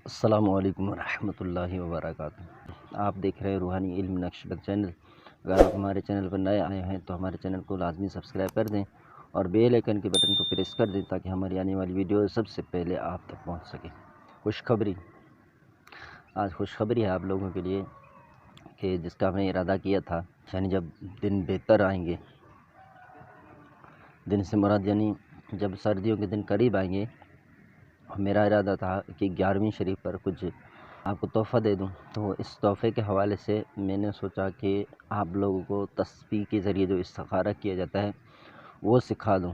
السلام علیکم ورحمۃ اللہ وبرکاتہ۔ آپ دیکھ رہے ہیں روحانی علم نقش بند چینل۔ اگر آپ ہمارے چینل پر نئے آئے ہیں تو ہمارے چینل کو لازمی سبسکرائب کر دیں اور بیل آئیکن کے بٹن کو پریس کر دیں تاکہ ہماری آنے والی ویڈیو سب سے پہلے آپ تک پہنچ سکے۔ خوشخبری، آج خوشخبری ہے آپ لوگوں کے لیے کہ جس کا ہم نے ارادہ کیا تھا، یعنی جب دن بہتر آئیں گے، دن سے مراد یعنی جب سردیوں کے دن قریب آئیں گے، میرا ارادہ تھا کہ 11ویں شریف پر کچھ آپ کو تحفہ دے دوں، تو اس تحفے کے حوالے سے میں نے سوچا کہ آپ لوگوں کو تسبیح کے ذریعے جو استخارہ کیا جاتا ہے وہ سکھا دوں،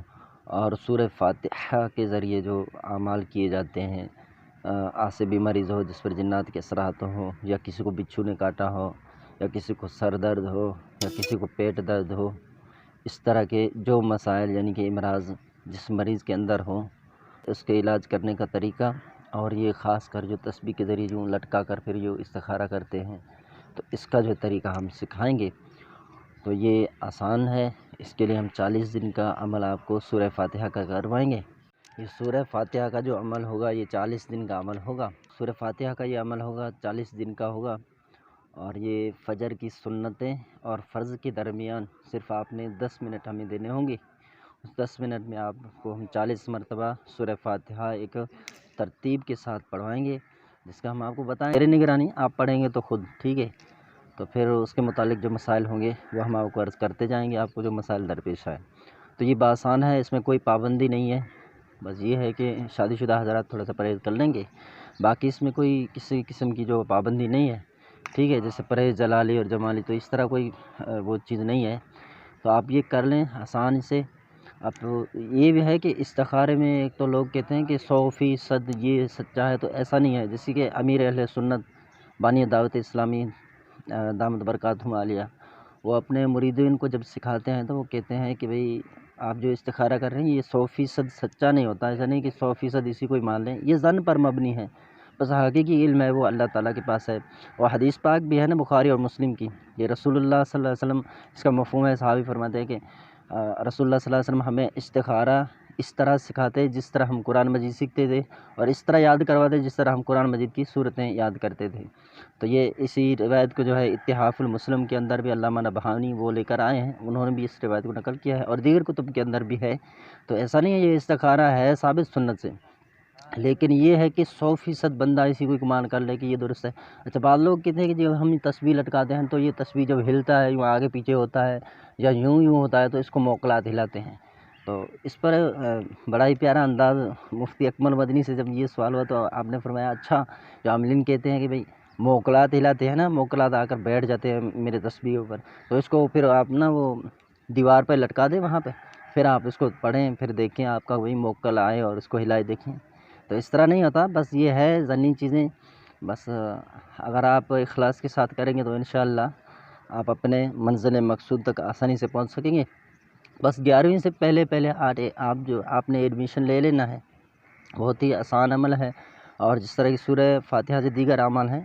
اور سورہ فاتحہ کے ذریعے جو اعمال کیے جاتے ہیں، عاصبی مریض ہو جس پر جنات کے اثرات ہوں، یا کسی کو بچھو نے کاٹا ہو، یا کسی کو سر درد ہو، یا کسی کو پیٹ درد ہو، اس طرح کے جو مسائل یعنی کہ امراض جس مریض کے اندر ہوں، اس کے علاج کرنے کا طریقہ، اور یہ خاص کر جو تسبیح کے ذریعے جو لٹکا کر پھر جو استخارہ کرتے ہیں تو اس کا جو طریقہ ہم سکھائیں گے۔ تو یہ آسان ہے، اس کے لیے ہم 40 دن کا عمل آپ کو سورہ فاتحہ کا کروائیں گے۔ یہ سورہ فاتحہ کا جو عمل ہوگا یہ 40 دن کا عمل ہوگا۔ سورہ فاتحہ کا یہ عمل ہوگا 40 دن کا ہوگا، اور یہ فجر کی سنتیں اور فرض کے درمیان صرف آپ نے 10 منٹ ہمیں دینے ہوں گے۔ اس 10 منٹ میں آپ کو ہم 40 مرتبہ سورہ فاتحہ ایک ترتیب کے ساتھ پڑھوائیں گے، جس کا ہم آپ کو بتائیں، میری نگرانی آپ پڑھیں گے تو خود، ٹھیک ہے؟ تو پھر اس کے متعلق جو مسائل ہوں گے وہ ہم آپ کو عرض کرتے جائیں گے، آپ کو جو مسائل درپیش آئیں۔ تو یہ بآسان ہے، اس میں کوئی پابندی نہیں ہے، بس یہ ہے کہ شادی شدہ حضرات تھوڑا سا پرہیز کر لیں گے، باقی اس میں کوئی کسی قسم کی جو پابندی نہیں ہے، ٹھیک ہے؟ جیسے پرہیز جلالی اور جمالی، تو اس طرح کوئی وہ چیز نہیں ہے، تو آپ یہ کر لیں آسان سے۔ اب یہ بھی ہے کہ استخارے میں ایک تو لوگ کہتے ہیں کہ 100% یہ سچا ہے، تو ایسا نہیں ہے۔ جیسے کہ امیر اہل سنت بانی دعوت اسلامی دامت برکاتہم عالیہ، وہ اپنے مریدین کو جب سکھاتے ہیں تو وہ کہتے ہیں کہ بھئی آپ جو استخارہ کر رہے ہیں یہ 100% سچا نہیں ہوتا، ایسا نہیں کہ 100% اسی کو ہی مان لیں، یہ ظن پر مبنی ہے، بس حقیقی علم ہے وہ اللہ تعالیٰ کے پاس ہے۔ اور حدیث پاک بھی ہے نا بخاری اور مسلم کی، یہ رسول اللہ صلی اللہ علیہ وسلم اس کا مفہوم ہے، صحابی فرماتے ہیں کہ رسول اللہ صلی اللہ علیہ وسلم ہمیں استخارہ اس طرح سکھاتے جس طرح ہم قرآن مجید سیکھتے تھے، اور اس طرح یاد کرواتے جس طرح ہم قرآن مجید کی صورتیں یاد کرتے تھے۔ تو یہ اسی روایت کو جو ہے اتحاف المسلم کے اندر بھی علامہ نبہانی وہ لے کر آئے ہیں، انہوں نے بھی اس روایت کو نقل کیا ہے، اور دیگر کتب کے اندر بھی ہے۔ تو ایسا نہیں ہے، یہ استخارہ ہے ثابت سنت سے، لیکن یہ ہے کہ 100% بندہ اسی کو گمان کر لے کہ یہ درست ہے۔ اچھا، بعض لوگ کہتے ہیں کہ جب ہم تسبیح لٹکاتے ہیں تو یہ تسبیح جب ہلتا ہے، یوں آگے پیچھے ہوتا ہے یا یوں ہوتا ہے تو اس کو موکلات ہلاتے ہیں۔ تو اس پر بڑا ہی پیارا انداز مفتی اکمل مدنی سے جب یہ سوال ہوا تو آپ نے فرمایا اچھا، جو عاملین کہتے ہیں کہ بھئی موکلات ہلاتے ہیں نا، موکلات آ کر بیٹھ جاتے ہیں میرے تسبیحوں پر، تو اس کو پھر آپ نا وہ دیوار پہ لٹکا دیں، وہاں پہ پھر آپ اس کو پڑھیں، پھر دیکھیں آپ کا وہی موکل آئے اور اس کو ہلائے دیکھیں۔ تو اس طرح نہیں ہوتا، بس یہ ہے ظنی چیزیں، بس اگر آپ اخلاص کے ساتھ کریں گے تو انشاءاللہ آپ اپنے منزل مقصود تک آسانی سے پہنچ سکیں گے۔ بس 11ویں سے پہلے آپ نے ایڈمیشن لے لینا ہے، بہت ہی آسان عمل ہے، اور جس طرح کی سورہ فاتحہ سے دیگر اعمال ہیں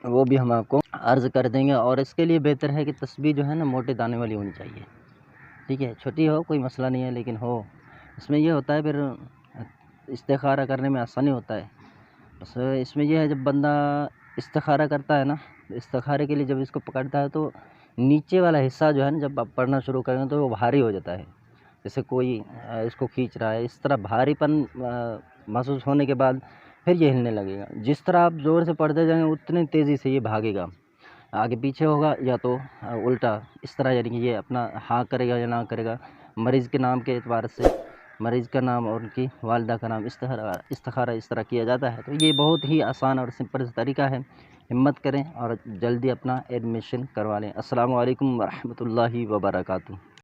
وہ بھی ہم آپ کو عرض کر دیں گے۔ اور اس کے لیے بہتر ہے کہ تسبیح جو ہے نا موٹے دانے والی ہونی چاہیے، ٹھیک ہے؟ چھوٹی ہو کوئی مسئلہ نہیں ہے، لیکن ہو، اس میں یہ ہوتا ہے پھر استخارہ کرنے میں آسانی ہوتا ہے۔ بس اس میں یہ ہے جب بندہ استخارہ کرتا ہے نا، استخارے کے لیے جب اس کو پکڑتا ہے تو نیچے والا حصہ جو ہے نا جب آپ پڑھنا شروع کریں تو وہ بھاری ہو جاتا ہے، جیسے کوئی اس کو کھینچ رہا ہے، اس طرح بھاری پن محسوس ہونے کے بعد پھر یہ ہلنے لگے گا۔ جس طرح آپ زور سے پڑھتے جائیں گے اتنی تیزی سے یہ بھاگے گا، آگے پیچھے ہوگا یا تو الٹا، اس طرح یعنی کہ یہ اپنا ہاں کرے گا یا نہ کرے گا، مریض کے نام کے اعتبار سے، مریض کا نام اور ان کی والدہ کا نام، استخارہ اس طرح کیا جاتا ہے۔ تو یہ بہت ہی آسان اور سمپل طریقہ ہے، ہمت کریں اور جلدی اپنا ایڈمیشن کروا لیں۔ السلام علیکم ورحمۃ اللہ وبرکاتہ۔